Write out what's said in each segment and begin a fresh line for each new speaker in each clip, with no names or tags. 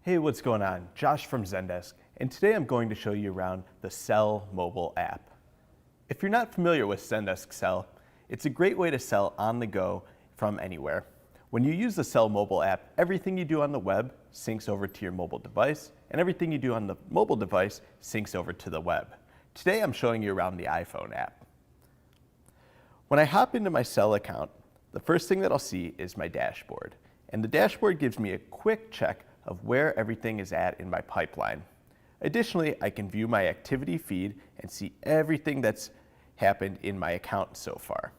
Hey, what's going on? Josh from Zendesk, and today I'm going to show you around the Sell mobile app. If you're not familiar with Zendesk Sell, it's a great way to sell on the go from anywhere. When you use the Sell mobile app, everything you do on the web syncs over to your mobile device, and everything you do on the mobile device syncs over to the web. Today I'm showing you around the iPhone app. When I hop into my Sell account, the first thing that I'll see is my dashboard. And the dashboard gives me a quick check of where everything is at in my pipeline. Additionally, I can view my activity feed and see everything that's happened in my account so far.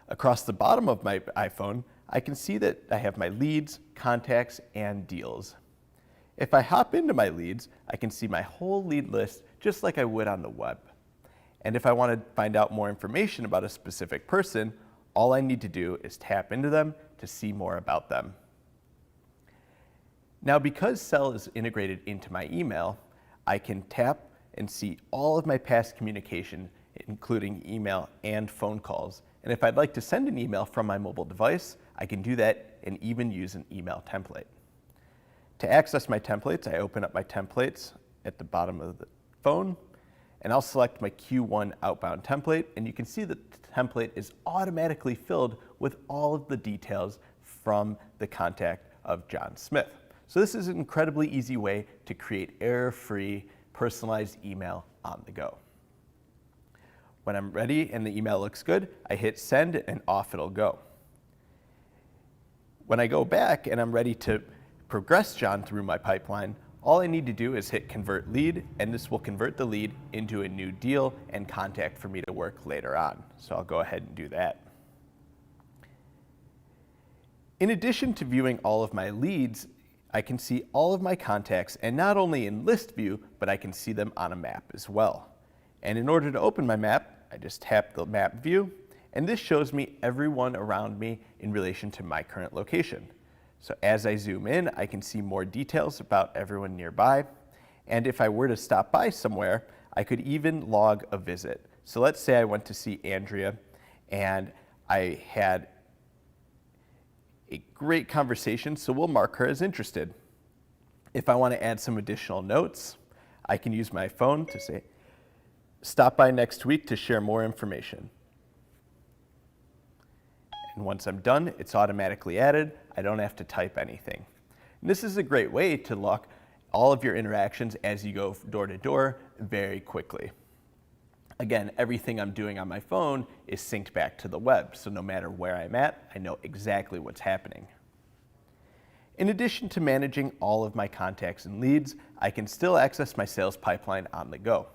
Across the bottom of my iPhone, I can see that I have my leads, contacts, and deals. If I hop into my leads, I can see my whole lead list just like I would on the web. And if I want to find out more information about a specific person, all I need to do is tap into them to see more about them. Now, because Sell is integrated into my email, I can tap and see all of my past communication, including email and phone calls. And if I'd like to send an email from my mobile device, I can do that and even use an email template. To access my templates, I open up my templates at the bottom of the phone, and I'll select my Q1 outbound template, and you can see that the template is automatically filled with all of the details from the contact of John Smith. So this is an incredibly easy way to create error-free, personalized email on the go. When I'm ready and the email looks good, I hit send and off it'll go. When I go back and I'm ready to progress John through my pipeline, all I need to do is hit convert lead, and this will convert the lead into a new deal and contact for me to work later on. So I'll go ahead and do that. In addition to viewing all of my leads, I can see all of my contacts, and not only in list view, but I can see them on a map as well. And in order to open my map, I just tap the map view, and this shows me everyone around me in relation to my current location. So as I zoom in, I can see more details about everyone nearby. And if I were to stop by somewhere, I could even log a visit. So let's say I went to see Andrea and I had a great conversation, so we'll mark her as interested. If I want to add some additional notes, I can use my phone to say, stop by next week to share more information. And once I'm done, it's automatically added. I don't have to type anything. And this is a great way to log all of your interactions as you go door to door very quickly. Again, everything I'm doing on my phone is synced back to the web, so no matter where I'm at, I know exactly what's happening. In addition to managing all of my contacts and leads, I can still access my sales pipeline on the go.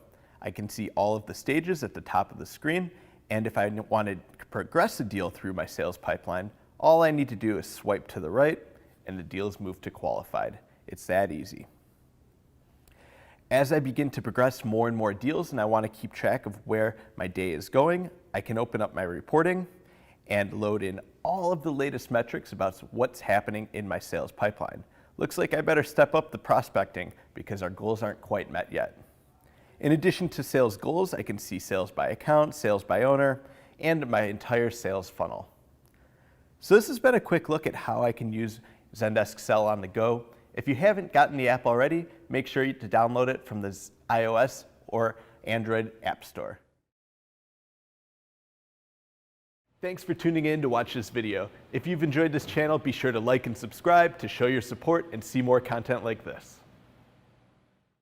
I can see all of the stages at the top of the screen, and if I wanted to progress a deal through my sales pipeline, all I need to do is swipe to the right, and the deals move to qualified. It's that easy. As I begin to progress more and more deals and I want to keep track of where my day is going, I can open up my reporting and load in all of the latest metrics about what's happening in my sales pipeline. Looks like I better step up the prospecting because our goals aren't quite met yet. In addition to sales goals, I can see sales by account, sales by owner, and my entire sales funnel. So this has been a quick look at how I can use Zendesk Sell on the go. If you haven't gotten the app already, make sure to download it from the iOS or Android App Store. Thanks for tuning in to watch this video. If you've enjoyed this channel, be sure to like and subscribe to show your support and see more content like this.